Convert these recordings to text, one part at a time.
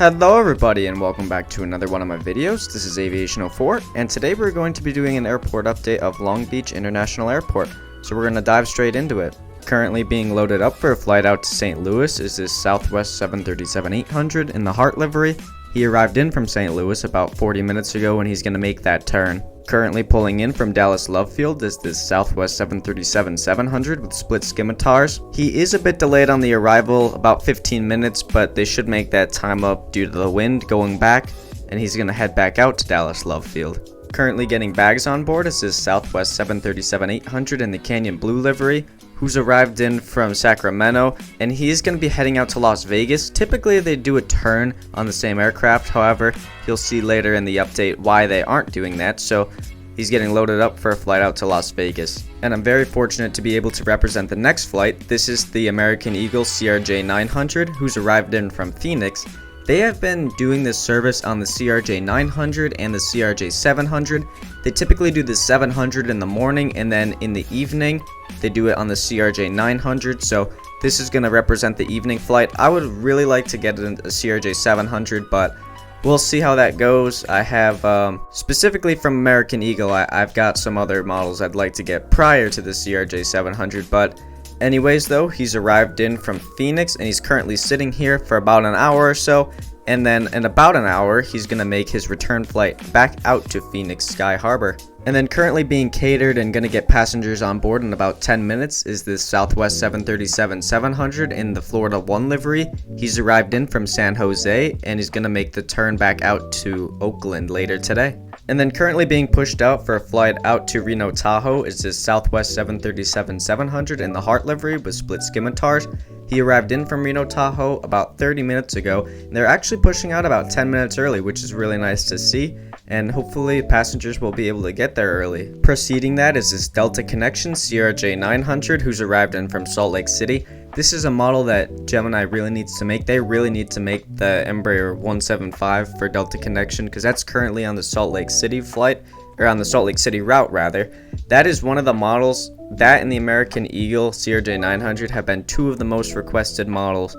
Hello everybody and welcome back to another one of my videos. This is Aviation 04 and today we're going to be doing an airport update of Long Beach International Airport. So we're going to dive straight into it. Currently being loaded up for a flight out to St. Louis is this Southwest 737-800 in the Heart livery. He arrived in from St. Louis about 40 minutes ago and he's going to make that turn. Currently pulling in from Dallas Love Field is this Southwest 737-700 with split scimitars. He is a bit delayed on the arrival, about 15 minutes, but they should make that time up due to the wind going back, and he's going to head back out to Dallas Love Field. Currently getting bags on board is this Southwest 737-800 in the Canyon Blue livery, who's arrived in from Sacramento, and he's going to be heading out to Las Vegas. Typically they do a turn on the same aircraft, however, you'll see later in the update why they aren't doing that, so he's getting loaded up for a flight out to Las Vegas. And I'm very fortunate to be able to represent the next flight. This is the American Eagle CRJ 900, who's arrived in from Phoenix. They have been doing this service on the CRJ 900 and the CRJ 700. They typically do the 700 in the morning, and then in the evening they do it on the CRJ 900. So this is going to represent the evening flight. I would really like to get a CRJ 700, but we'll see how that goes. I have specifically from American Eagle, I've got some other models I'd like to get prior to the CRJ 700, but anyways though, he's arrived in from Phoenix and he's currently sitting here for about an hour or so, and then in about an hour he's going to make his return flight back out to Phoenix Sky Harbor. And then currently being catered and going to get passengers on board in about 10 minutes is this Southwest 737-700 in the Florida 1 livery. He's arrived in from San Jose and he's going to make the turn back out to Oakland later today. And then currently being pushed out for a flight out to Reno Tahoe is this Southwest 737-700 in the Heart livery with split scimitars. He arrived in from Reno Tahoe about 30 minutes ago, and they're actually pushing out about 10 minutes early, which is really nice to see, and hopefully passengers will be able to get there early. Preceding that is this Delta Connection CRJ 900, who's arrived in from Salt Lake City. This is a model that Gemini really needs to make. They really need to make the Embraer 175 for Delta Connection, because that's currently on the Salt Lake City flight, or on the Salt Lake City route rather. That is one of the models. That and the American Eagle CRJ 900 have been two of the most requested models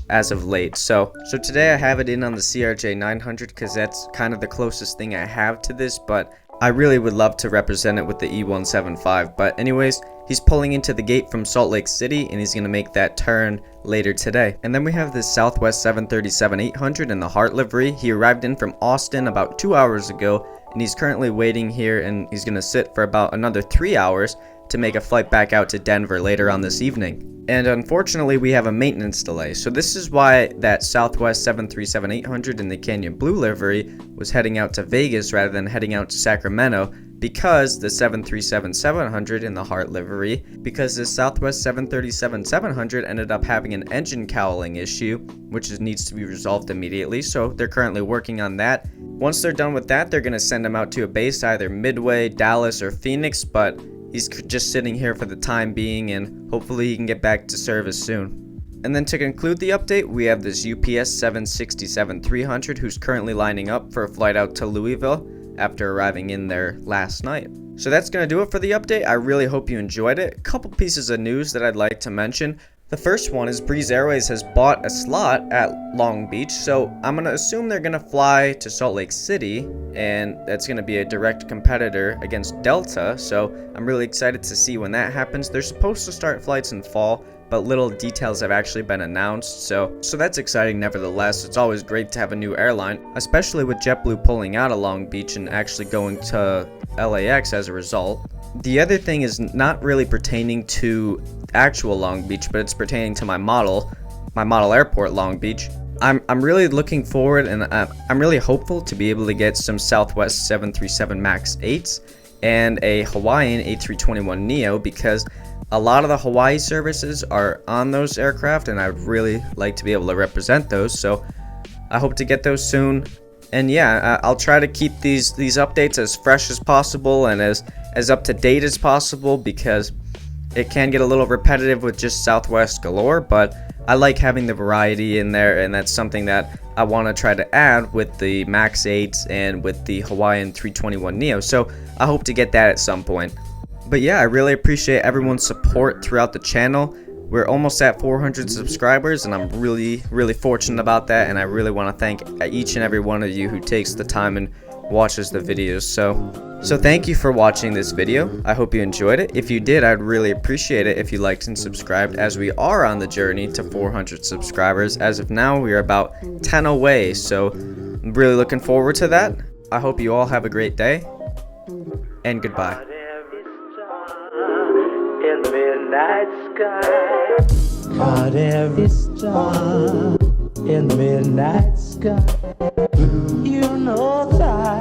as of late. So today I have it in on the CRJ 900 because that's kind of the closest thing I have to this, but I really would love to represent it with the E175. But anyways, he's pulling into the gate from Salt Lake City and he's going to make that turn later today. And then we have this Southwest 737-800 in the Heart livery. He arrived in from Austin about 2 hours ago and he's currently waiting here, and he's going to sit for about another 3 hours to make a flight back out to Denver later on this evening. And unfortunately we have a maintenance delay, so this is why that Southwest 737-800 in the Canyon Blue livery was heading out to Vegas rather than heading out to Sacramento, because the 737-700 in the Heart livery, because the Southwest 737-700 ended up having an engine cowling issue, which needs to be resolved immediately, so they're currently working on that. Once they're done with that, they're going to send him out to a base either Midway, Dallas, or Phoenix, but he's just sitting here for the time being, and hopefully he can get back to service soon. And then to conclude the update, we have this UPS 767-300 who's currently lining up for a flight out to Louisville after arriving in there last night. So that's going to do it for the update. I really hope you enjoyed it. A couple pieces of news that I'd like to mention. The first one is Breeze Airways has bought a slot at Long Beach, so I'm going to assume they're going to fly to Salt Lake City, and that's going to be a direct competitor against Delta, so I'm really excited to see when that happens. They're supposed to start flights in fall, but little details have actually been announced, so that's exciting nevertheless. It's always great to have a new airline, especially with JetBlue pulling out of Long Beach and actually going to LAX as a result. The other thing is not really pertaining to actual Long Beach, but it's pertaining to my model airport, Long Beach. I'm really looking forward, and I'm really hopeful to be able to get some Southwest 737 MAX 8s and a Hawaiian A321neo, because a lot of the Hawaii services are on those aircraft and I'd really like to be able to represent those, so I hope to get those soon. And yeah, I'll try to keep these updates as fresh as possible and as up to date as possible, because it can get a little repetitive with just Southwest galore, but I like having the variety in there, and that's something that I want to try to add with the MAX 8s and with the Hawaiian 321neo, so I hope to get that at some point. But yeah, I really appreciate everyone's support throughout the channel. We're almost at 400 subscribers, and I'm really fortunate about that, and I really want to thank each and every one of you who takes the time and watches the videos. So thank you for watching this video. I hope you enjoyed it. If you did, I'd really appreciate it if you liked and subscribed, as we are on the journey to 400 subscribers. As of now, we are about 10 away, so I'm really looking forward to that. I hope you all have a great day, and goodbye. In the midnight sky, caught every star in the midnight sky. You know that